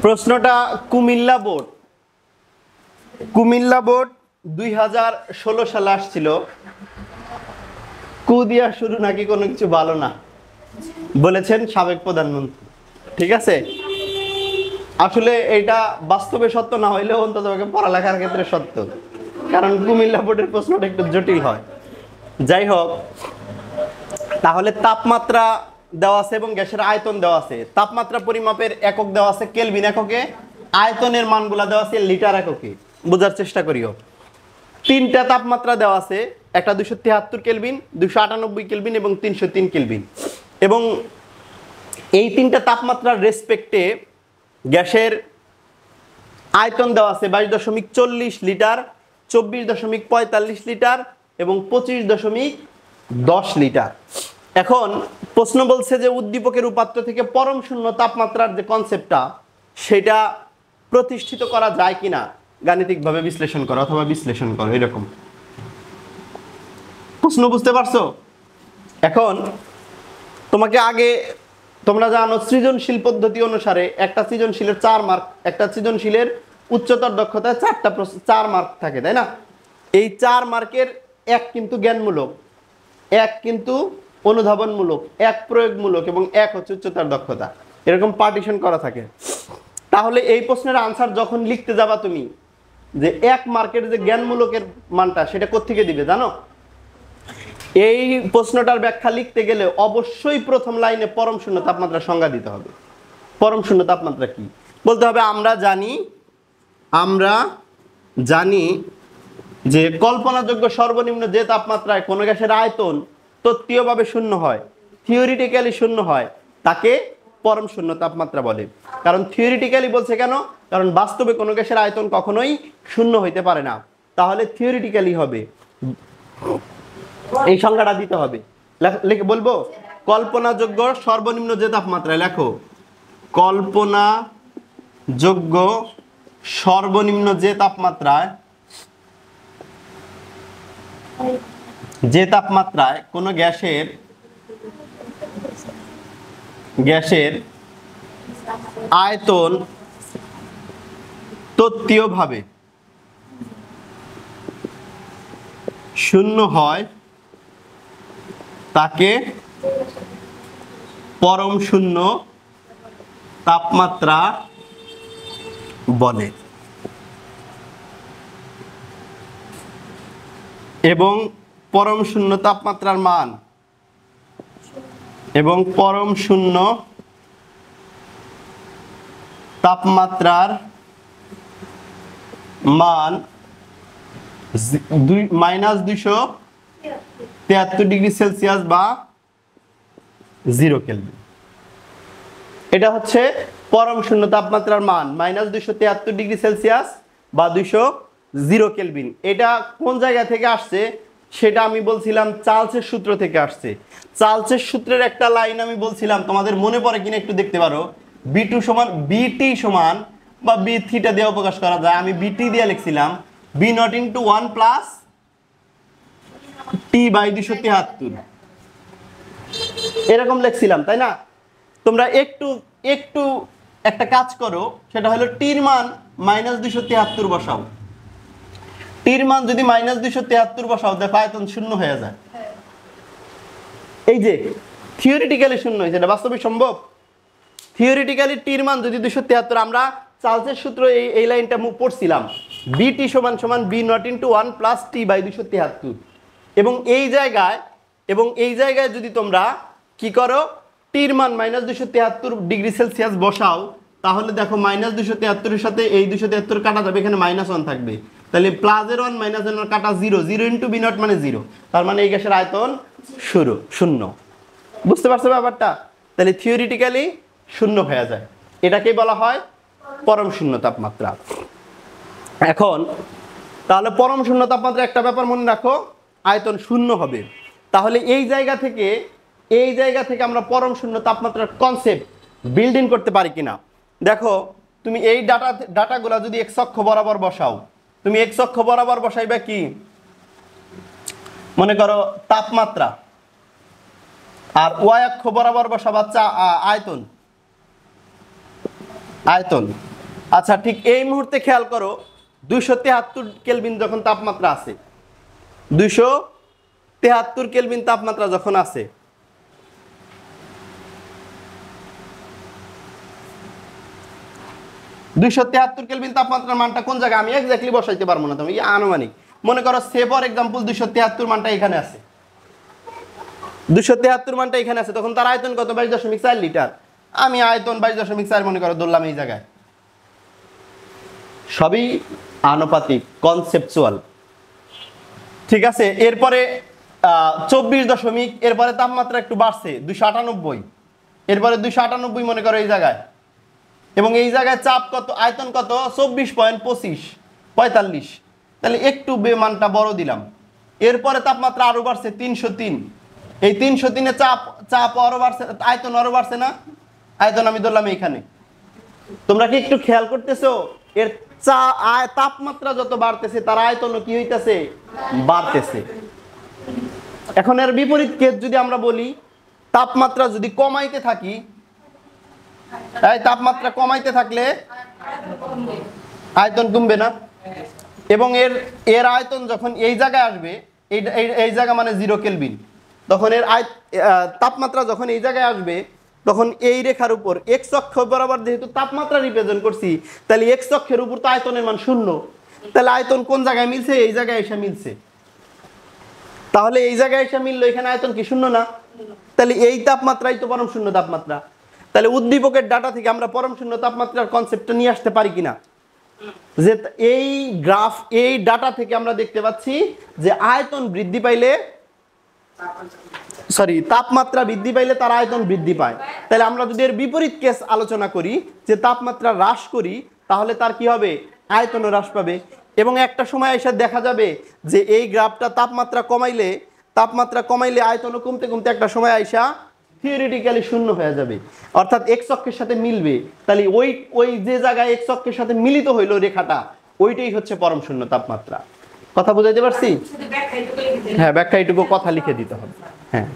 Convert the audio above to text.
প্রশ্নটা কুমিল্লা বোর্ড 2016 সালে আসছিল। কু দিয়া শুরু নাকি কোনো কিছু ভালো না বলেছেন সাবেক প্রধানমন্ত্রী। ঠিক আছে, আসলে এটা বাস্তবে সত্য না হইলেও অন্তত পড়ালেখার ক্ষেত্রে সত্য, কারণ কুমিল্লা বোর্ডের প্রশ্নটা একটু জটিল হয়। যাই হোক, তাহলে তাপমাত্রা দেওয়া আছে এবং গ্যাসের আয়তন দেওয়া আছে। তাপমাত্রা পরিমাপের একক দেওয়া আছে কেলভিন এককে, আয়তনের মানগুলা দেওয়া আছে লিটার এককে। বোঝার চেষ্টা করিও। তিনটা তাপমাত্রা দেওয়া আছে, একটা 273 কেলভিন, 298 কেলভিন এবং 303 কেলভিন। এবং এই তিনটা তাপমাত্রার রেসপেক্টে গ্যাসের আয়তন দেওয়া আছে 22.40 লিটার, 24.45 লিটার এবং 25.10 লিটার। এখন প্রশ্ন বলছে যে উদ্দীপকের উপাত্ত থেকে পরম শূন্য তাপমাত্রার যে কনসেপ্টটা সেটা প্রতিষ্ঠিত করা যায় কিনা গাণিতিকভাবে বিশ্লেষণ করো অথবা বিশ্লেষণ করো, এরকম প্রশ্ন। বুঝতে পারছো? এখন তোমাকে আগে তোমরা জানো সৃজনশীল পদ্ধতি অনুসারে একটা সৃজনশীলের 4 মার্ক, একটা সৃজনশীলের উচ্চতর দক্ষতায় 4 মার্ক থাকে, তাই না? এই 4 মার্কের এক কিন্তু জ্ঞানমূলক, এক কিন্তু অনুধাবনমূলক, এক প্রয়োগমূলক এবং এক হচ্ছে উচ্চতর দক্ষতা, এরকম পার্টিশন করা থাকে। তাহলে এই প্রশ্নের আনসার যখন লিখতে যাবা তুমি, যে 1 মার্কের যে জ্ঞানমূলকের মানটা সেটা কোত্থেকে দিবে জানো? এই প্রশ্নটার ব্যাখ্যা লিখতে গেলে অবশ্যই প্রথম লাইনে পরম শূন্য তাপমাত্রার সংজ্ঞা দিতে হবে। পরম শূন্য তাপমাত্রা কি বলতে হবে? আমরা জানি যে কল্পনাযোগ্য সর্বনিম্ন যে তাপমাত্রায় কোনো গ্যাসের আয়তন তত্ত্বীয়ভাবে শূন্য হয়, থিওরিটিক্যালি শূন্য হয়, তাকে পরম শূন্য তাপমাত্রা বলে। কারণ থিওরিটিক্যালি বলছে কেন? কারণ বাস্তবে কোনো গ্যাসের আয়তন কখনোই শূন্য হইতে পারে না, তাহলে থিওরিটিক্যালি হবে। এই সংজ্ঞাটা দিতে হবে। লিখে বলবো কল্পনাযোগ্য সর্বনিম্ন যে তাপমাত্রায়, লেখো কল্পনাযোগ্য সর্বনিম্ন যে তাপমাত্রায় কোনো গ্যাসের আয়তন তত্ত্বীয়ভাবে শূন্য হয় তাকে পরম শূন্য তাপমাত্রা বলে। এবং পরম শূন্য তাপমাত্রার মান এবং পরম শূন্য তাপমাত্রার মান -273 ডিগ্রি সেলসিয়াস বা 0 কেলভিন। এটা হচ্ছে পরম শূন্য তাপমাত্রার মান -273 ডিগ্রি সেলসিয়াস বা 0 কেলভিন। এটা কোন জায়গা থেকে আসছে সেটা আমি বলছিলাম চার্লসের সূত্র থেকে আসছে। চার্লসের সূত্রের একটা লাইন আমি বলছিলাম, তোমাদের মনে পড়ে কিনা একটু দেখতে পারো। B2 সমান BT সমান বা B থিটা দিয়ে প্রকাশ করা যায়। আমি BT দিয়ে লিখছিলাম B0 * 1 + T/273 এরকম লিখছিলাম, তাই না? তোমরা একটু একটা কাজ করো, সেটা হলো টির মান -273 বসাও। টির মান যদি -273 বসাও, দেখো আয়তন শূন্য হয়ে যায়। এই যে থিওরিটিক্যালি শূন্য হয়েছে, এটা বাস্তবে সম্ভব। থিওরিটিক্যালি টির মান যদি 273, আমরা চার্লসের সূত্র এই লাইনটা পড়ছিলাম, BT সমান B0 * 1 + T/273। এবং এই জায়গায় যদি তোমরা কি করো, টির মান -273 ডিগ্রি সেলসিয়াস বসাও, তাহলে দেখো -273 এর সাথে এই 273 কাটা যাবে, এখানে -1 থাকবে। তাহলে প্লাসের 1 মাইনাসের 1 কাটা 0, 0 * B0 মানে 0। তার মানে এই গ্যাসের আয়তন শূন্য। বুঝতে পারছো ব্যাপারটা? তাহলে থিওরিটিক্যালি শূন্য হয়ে যায়, এটাকেই বলা হয় পরম শূন্য তাপমাত্রা। এখন তাহলে পরম শূন্য তাপমাত্রা একটা ব্যাপার মনে রাখো, আয়তন শূন্য হবে। তাহলে এই জায়গা থেকে আমরা পরম শূন্য তাপমাত্রার কনসেপ্ট বিল্ড ইন করতে পারি কিনা দেখো। তুমি এই ডাটাগুলা যদি x অক্ষ বরাবর বসাও, তুমি x অক্ষ বরাবর বসাইবা কি, মনে করো তাপমাত্রা, আর y অক্ষ বরাবর বসাবা আয়তন। আচ্ছা ঠিক এই মুহূর্তে খেয়াল করো 273 কেলভিন যখন তাপমাত্রা আছে, 273 কেলভিন তাপমাত্রা যখন আছে, কেলভিন তাপমাত্রার মানটা কোন জায়গায় আমি এক্স্যাক্টলি বসাইতে পারবো না, তুমি আনুমানিক মনে করো সে ফর এক্সাম্পল 273 মানটা এখানে আছে, 273 মানটা এখানে আছে, তখন তার আয়তন কত 22.4 লিটার। আমি আয়তন 22.4 মনে করো ধরলাম এই জায়গায়, সবই আনুপাতিক কনসেপচুয়াল, ঠিক আছে। এরপরে 24 এরপরে তাপমাত্রা একটু বাড়ছে 298, এরপরে 298 মনে করো এই জায়গায়, এবং এই জায়গায় চাপ কত, আয়তন কত 24.45, তাহলে একটু মানটা বড় দিলাম। এরপরে তাপমাত্রা আরো বাড়ছে 303, এই 303 এ চাপ আরো বাড়ছে, আয়তন আরো বাড়ছে না, আয়তন আমি ধরলাম এইখানে। তোমরা কি একটু খেয়াল করতেছো এর তাপমাত্রা যত বাড়তেছে তার আয়তনও কি হইতেছে, বাড়তেছে। এখন এর বিপরীত কেস যদি আমরা বলি, তাপমাত্রা যদি কমাইতে থাকি, তাই তাপমাত্রা কমাইতে থাকলে আয়তন কমবে না, এবং এর আয়তন যখন এই জায়গায় আসবে, এই জায়গা মানে 0 কেলভিন, তখন এর তাপমাত্রা যখন এই জায়গায় আসবে, তখন এই রেখার উপর এক্স অক্ষ বরাবর যেহেতু তাপমাত্রা রিপ্রেজেন্ট করছি, তাহলে এক্স অক্ষের উপর তো আয়তনের মান 0, তাহলে আয়তন কোন জায়গায় মিলছে, এই জায়গায় এসে মিলছে। তাহলে এই জায়গায় এসে মিললো, এখানে আয়তন কি 0 না, তাহলে এই তাপমাত্রাই তো পরম শূন্য তাপমাত্রা। তাহলে উদ্দীপকের ডাটা থেকে আমরা পরম শূন্য তাপমাত্রার কনসেপ্টটা নিয়ে আসতে পারি কিনা, যে এই গ্রাফ, এই ডাটা থেকে আমরা দেখতে পাচ্ছি যে আয়তন বৃদ্ধি পাইলে, তাপমাত্রা বৃদ্ধি পাইলে তার আয়তন বৃদ্ধি পায়। তাহলে আমরা যদি এর বিপরীত কেস আলোচনা করি, যে তাপমাত্রা হ্রাস করি, তাহলে তার কি হবে, আয়তনও হ্রাস পাবে। এবং একটা সময় এসে দেখা যাবে যে এই গ্রাফটা তাপমাত্রা কমাইলে আয়তনও কমতে কমতে একটা সময় আইসা থিওরিটিক্যালি 0 হয়ে যাবে, অর্থাৎ এক্স অক্ষের সাথে মিলবে। তাহলে ওই যে জায়গায় এক্স অক্ষের সাথে মিলিত হইলো রেখাটা, ওইটাই হচ্ছে পরম শূন্য তাপমাত্রা। কথা বুঝাইতে পারছি? হ্যাঁ, ব্যাখ্যা এইটুকু কথা লিখে দিতে হবে। হ্যাঁ।